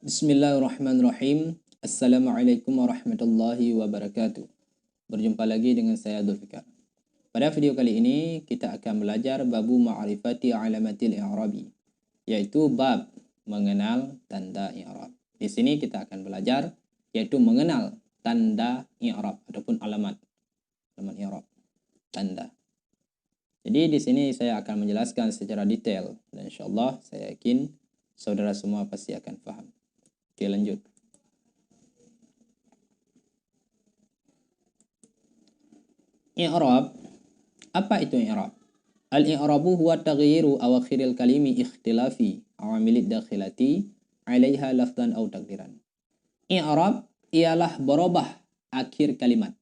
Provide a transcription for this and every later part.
Bismillahirrahmanirrahim. Assalamualaikum warahmatullahi wabarakatuh. Berjumpa lagi dengan saya Zulfikar. Pada video kali ini kita akan belajar babu ma'rifati alamatil i'rabi, yaitu bab mengenal tanda i'rab. Di sini kita akan belajar yaitu mengenal tanda i'rab ataupun alamat i'rab, tanda. Jadi di sini saya akan menjelaskan secara detail dan insyaallah saya yakin saudara semua pasti akan paham. Oke, lanjut. I'rab. Apa itu i'rab? Al-i'rabu huwa taghyiru awakhiril kalimi ikhtilafi awamilid dakhilati 'alaiha lafdan aw taqdiran. I'rab ialah berubah akhir kalimat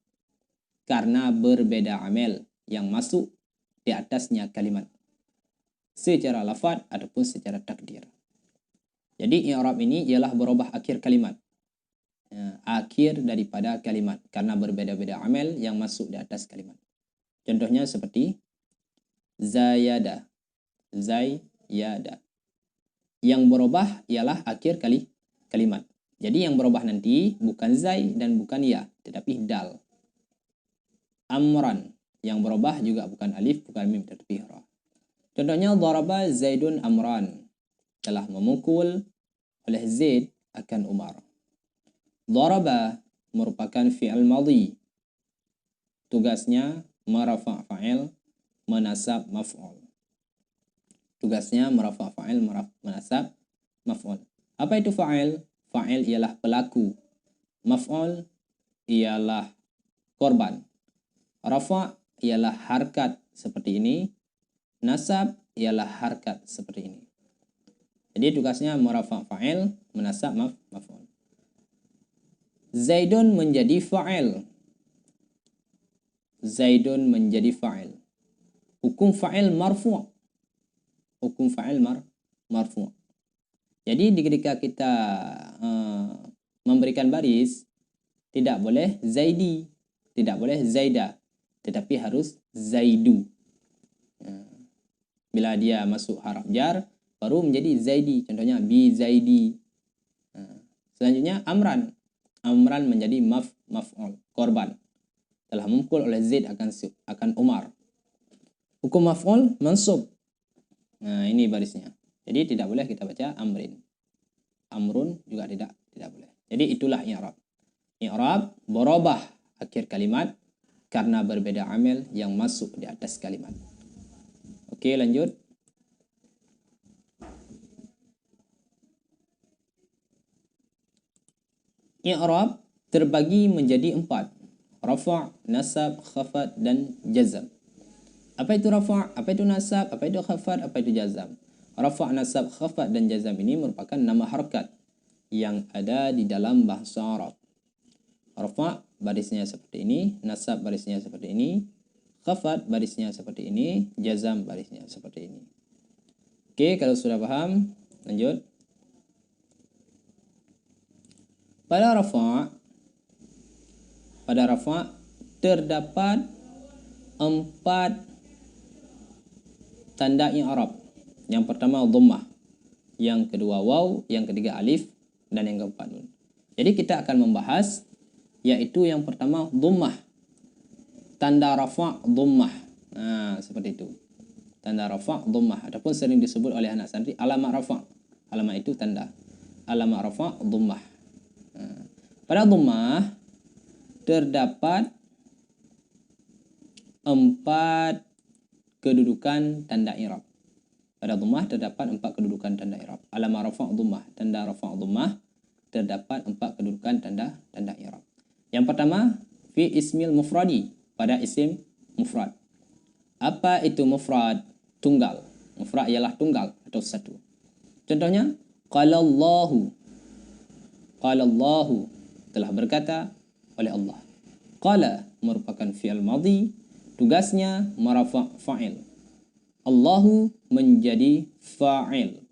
karena berbeda amel yang masuk di atasnya kalimat secara lafaz ataupun secara takdir. Jadi i'rab ini ialah berubah akhir kalimat. Akhir daripada kalimat karena berbeda-beda amel yang masuk di atas kalimat. Contohnya seperti zayada, zayyada. Yang berubah ialah akhir kalimat. Jadi yang berubah nanti bukan zai dan bukan ya, tetapi dal. Amran, yang berubah juga bukan alif, bukan mim, tetapi ra. Contohnya daraba Zaidun Amran, telah memukul oleh Zaid akan Umar. Daraba merupakan fi'il madhi. Tugasnya merafa' fa'il, menasab maf'ul. Tugasnya merafa' fa'il, menasab maf'ul. Apa itu fa'il? Fa'il ialah pelaku. Maf'ul ialah korban. Rafa' ialah harkat seperti ini. Nasab ialah harkat seperti ini. Jadi tugasnya merafa' fa'il, menasab maf'ul. Zaidun menjadi fa'il. Zaidun menjadi fa'il. Hukum fa'il marfu'. Hukum fa'il marfu'. Jadi ketika kita memberikan baris, tidak boleh zaidi, tidak boleh zaida, tetapi harus zaidu. Bila dia masuk haraf jar, baru menjadi zaidi. Contohnya bi zaidi. Selanjutnya amran. Amran menjadi maf'ul, korban. Telah memukul oleh Zaid akan Umar. Hukum maf'ul mansub. Nah, ini barisnya. Jadi tidak boleh kita baca amrin. Amrun juga tidak boleh. Jadi itulah i'rab. I'rab berubah akhir kalimat karena berbeda amel yang masuk di atas kalimat. Oke, lanjut. I'rab terbagi menjadi 4. Rafa', nasab, khafad, dan jazam. Apa itu rafa'? Apa itu nasab? Apa itu khafad? Apa itu jazam? Rafa', nasab, khafad, dan jazam ini merupakan nama harakat yang ada di dalam bahasa Arab. Rafa' barisnya seperti ini, nasab barisnya seperti ini, khafad barisnya seperti ini, jazam barisnya seperti ini. Oke, kalau sudah paham, lanjut. Pada rafa' terdapat 4 tanda i'rab. Yang pertama dhammah, yang kedua waw, yang ketiga alif, dan yang keempat nun. Jadi kita akan membahas yaitu yang pertama dhammah. Tanda rafa' dhammah. Nah, seperti itu. Tanda rafa' dhammah ataupun sering disebut oleh anak santri alamat rafa'. Alamat itu tanda. Alamat rafa' dhammah. Pada dhammah terdapat 4 kedudukan tanda i'rab. Pada dhammah terdapat 4 kedudukan tanda i'rab. Alamat rafa' dhammah, tanda rafa' dhammah terdapat 4 kedudukan tanda i'rab. Yang pertama, fi ismil mufradi, pada isim mufrad. Apa itu mufrad? Tunggal. Mufrad ialah tunggal atau satu. Contohnya, qala Allahu. Qala Allahu, telah berkata oleh Allah. Qala merupakan fi'il madhi, tugasnya merafa' fa'il. Allahu menjadi fa'il.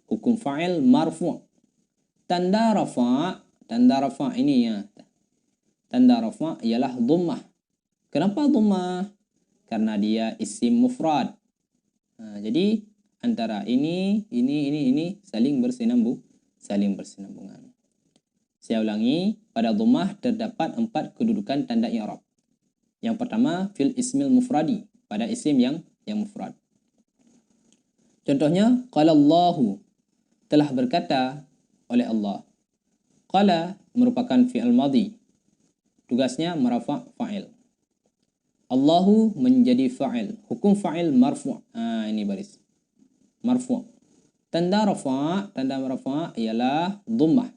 Hukum fa'il marfu'. Tanda rafa' ini ya. Tanda rafa' ialah dhammah. Kenapa dhammah? Karena dia isim mufrad. Jadi antara ini saling saling bersinambungan. Saya ulangi, pada dhammah terdapat 4 kedudukan tanda i'rab. Yang pertama, fil ismil mufradi, pada isim yang mufrad. Contohnya, qala Allahu, telah berkata oleh Allah. Qala merupakan fi'il madhi. Tugasnya merafa' fa'il. Allahu menjadi fa'il. Hukum fa'il marfu'. Ini baris. Marfu'. Tanda rafa', tanda rafa' ialah dhammah.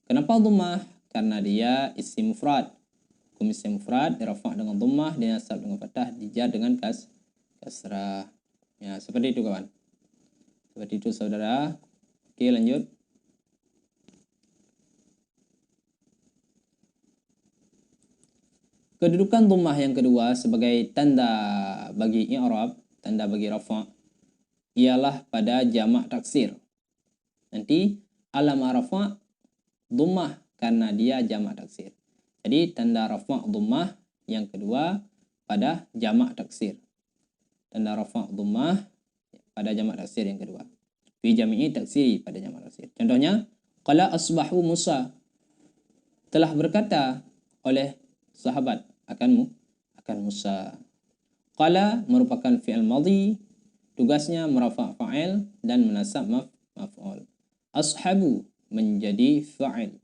Kenapa dhammah? Karena dia isim mufrad. Hukum isim mufrad dirafa' dengan dhammah, dinasab dengan fathah, dijar dengan kasrah. Ya, seperti itu kawan. Seperti itu saudara. Oke, lanjut. Kedudukan dhammah yang kedua sebagai tanda bagi i'rab, tanda bagi rafa', ialah pada jamak taksir. Nanti alam rafa' dhammah karena dia jamak taksir. Jadi tanda rafa' dhammah yang kedua pada jamak taksir. Tanda rafa' dhammah pada jamak taksir yang kedua. Fi jami'i taksiri, pada jamak taksir. Contohnya, qala asbahu Musa, telah berkata oleh sahabat akan Musa. Qala merupakan fi'il madhi, tugasnya merafa' fa'il dan menasab maf'ul. Ashabu menjadi fa'il,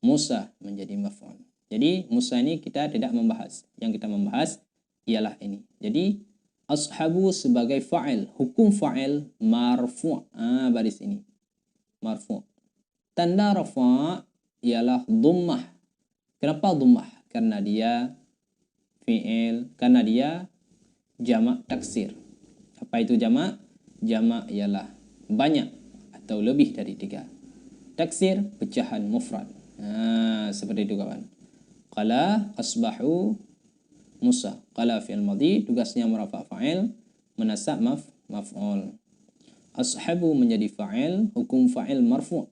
Musa menjadi maf'ul. Jadi Musa ini kita tidak membahas. Yang kita membahas ialah ini. Jadi ashabu sebagai fa'il, hukum fa'il marfu'. Baris ini. Marfu'. Tanda rafa' ialah dhammah. Kenapa dhammah? Karena dia fi'il, karena dia jamak taksir. Apa itu jamak? Jamak ialah banyak atau lebih dari 3. Taksir pecahan mufrad. Seperti itu kawan. Qala asbahu Musa. Qala fi'il madhi, tugasnya merafa' fa'il, menasab maf'ul. Ashabu menjadi fa'il, hukum fa'il marfu'.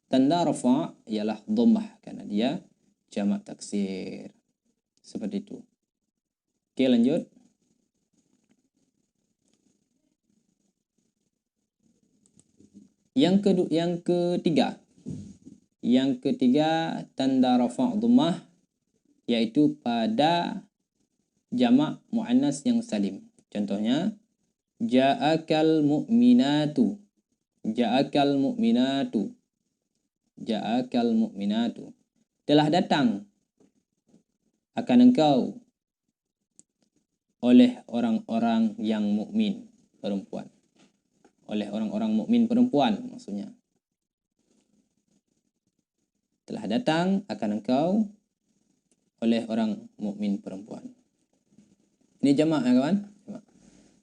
Tanda rafa' ialah dhammah karena dia jamak taksir. Seperti itu. Oke, lanjut. Yang ketiga. Yang ketiga tanda rafa' dhammah yaitu pada jamak muannas yang salim. Contohnya, ja'akal mu'minatu. Ja'akal mu'minatu. Ja'akal mu'minatu. Telah datang akan engkau oleh orang-orang yang mukmin perempuan. Oleh orang-orang mukmin perempuan maksudnya. Telah datang akan engkau oleh orang mukmin perempuan. Ini jamak ya kawan.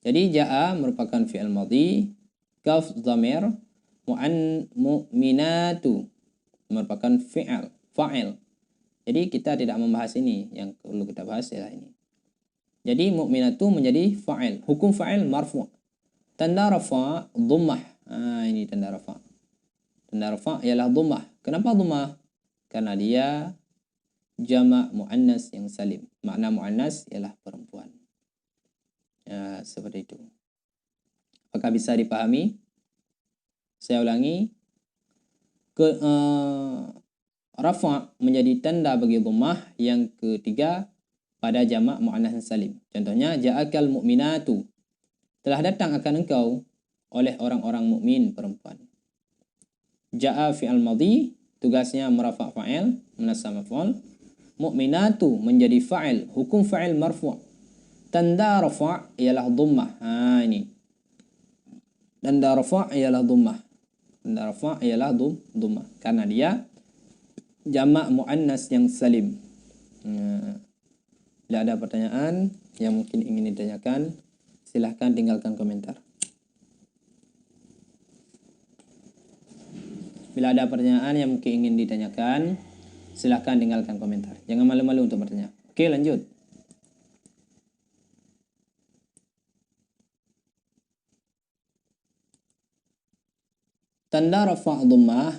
Jadi ja'a merupakan fi'il madhi, kaf dhamir, mu'minatu merupakan fa'il. Jadi kita tidak membahas ini, yang perlu kita bahas ialah ini. Jadi mu'minatu menjadi fa'il, hukum fa'il marfu'. Tanda rafa' dhammah. Ini tanda rafa'. Tanda rafa' ialah dhammah. Kenapa dhammah? Karena dia jamak muannas yang salim. Makna muannas ialah perempuan. Ya, seperti itu. Apakah bisa dipahami? Saya ulangi. Rafa' menjadi tanda bagi dhammah yang ketiga pada jamak muannas yang salim. Contohnya, ja'akal mu'minatu. Telah datang akan engkau oleh orang-orang mukmin perempuan. Ja'a fi'al madhi, tugasnya merafa' fa'il, menasab maf'ul. Mu'minatu menjadi fa'il, hukum fa'il marfu'. Tanda rafa' ialah dhammah. Ini. Tanda rafa' ialah dhammah. Tanda rafa' ialah dhammah karena dia jamak muannas yang salim. Bila ada pertanyaan yang mungkin ingin ditanyakan, silahkan tinggalkan komentar. Bila ada pertanyaan yang mungkin ingin ditanyakan, silahkan tinggalkan komentar. Jangan malu-malu untuk bertanya. Oke, lanjut. Tanda rafa' dhammah.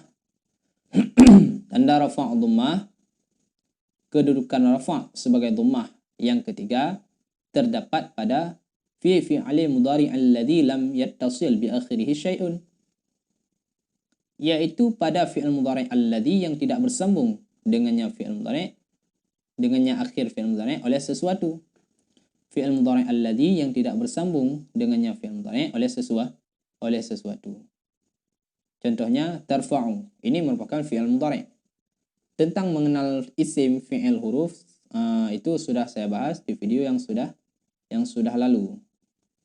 Tanda rafa' dhammah, kedudukan rafa' sebagai dhammah yang ketiga terdapat pada fi'il mudhari' alladhi lam yattasil bi akhirih syai'un. yaitu pada fi'il mudhari' alladhi yang tidak bersambung dengannya fi'il mudhari', dengannya akhir fi'il mudhari' oleh sesuatu. Fi'il mudhari' alladhi yang tidak bersambung dengannya fi'il mudhari' oleh sesuatu. Contohnya tarfa'u, ini merupakan fi'il mudhari'. Tentang mengenal isim, fi'il, huruf, itu sudah saya bahas di video yang sudah lalu.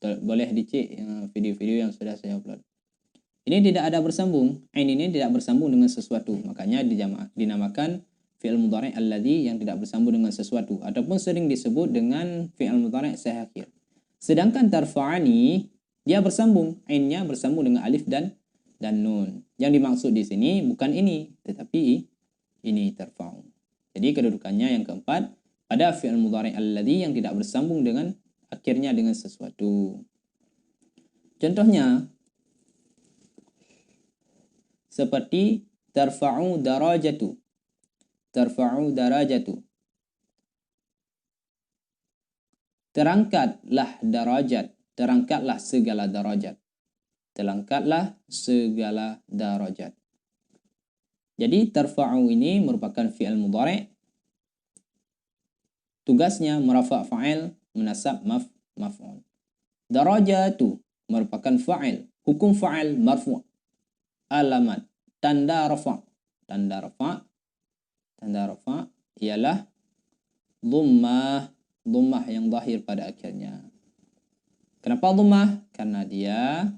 Boleh dicek video-video yang sudah saya upload. Ini tidak ada bersambung, ain ini tidak bersambung dengan sesuatu, makanya dinamakan fi'il mudhari' alladhi yang tidak bersambung dengan sesuatu, ataupun sering disebut dengan fi'il mudhari' sahih akhir. Sedangkan tarfa'ani dia bersambung, ainnya bersambung dengan alif dan nun. Yang dimaksud di sini bukan ini, tetapi ini tarfa'u. Jadi kedudukannya yang keempat pada fi'il mudhari' alladhi yang tidak bersambung dengan akhirnya dengan sesuatu. Contohnya seperti tarfa'u darajatu. Tarfa'u darajatu. Terangkatlah darajat. Terangkatlah segala darajat. Terangkatlah segala darajat. Jadi tarfa'u ini merupakan fi'il mudhari'. Tugasnya merafa' fa'il, menasab maf'ul. Darajatu merupakan fa'il. Hukum fa'il marfu'. Alamat tanda rafa'. Tanda rafa' ialah dhammah yang zahir pada akhirnya. Kenapa dhammah? Karena dia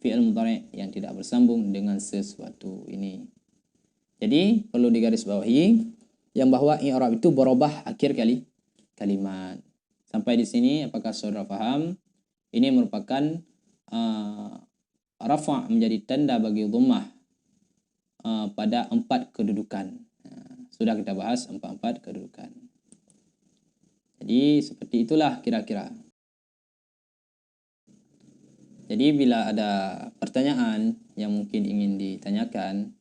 fi'il mudhari' yang tidak bersambung dengan sesuatu ini. Jadi perlu digarisbawahi yang bahwa i'rab itu berubah akhir kalimat. Sampai di sini apakah saudara paham? Ini merupakan rafa' menjadi tanda bagi dhammah pada 4 kedudukan. Sudah kita bahas 4 kedudukan. Jadi seperti itulah kira-kira. Jadi bila ada pertanyaan yang mungkin ingin ditanyakan,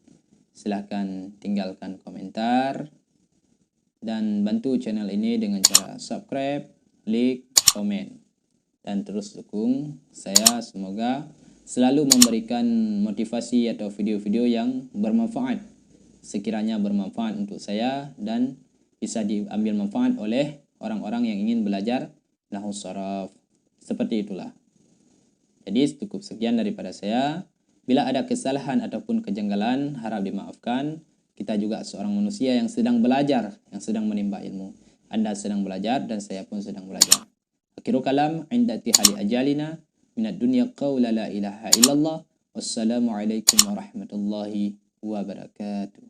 silahkan tinggalkan komentar dan bantu channel ini dengan cara subscribe, like, komen, dan terus dukung saya. Semoga selalu memberikan motivasi atau video-video yang bermanfaat. Sekiranya bermanfaat untuk saya dan bisa diambil manfaat oleh orang-orang yang ingin belajar nahwu sharaf. Seperti itulah. Jadi cukup sekian daripada saya. Bila ada kesalahan ataupun kejanggalan, harap dimaafkan. Kita juga seorang manusia yang sedang belajar, yang sedang menimba ilmu. Anda sedang belajar dan saya pun sedang belajar. Akhiru kalam, inda tihali ajalina, minad dunya qawla la ilaha illallah. Wassalamualaikum warahmatullahi wabarakatuh.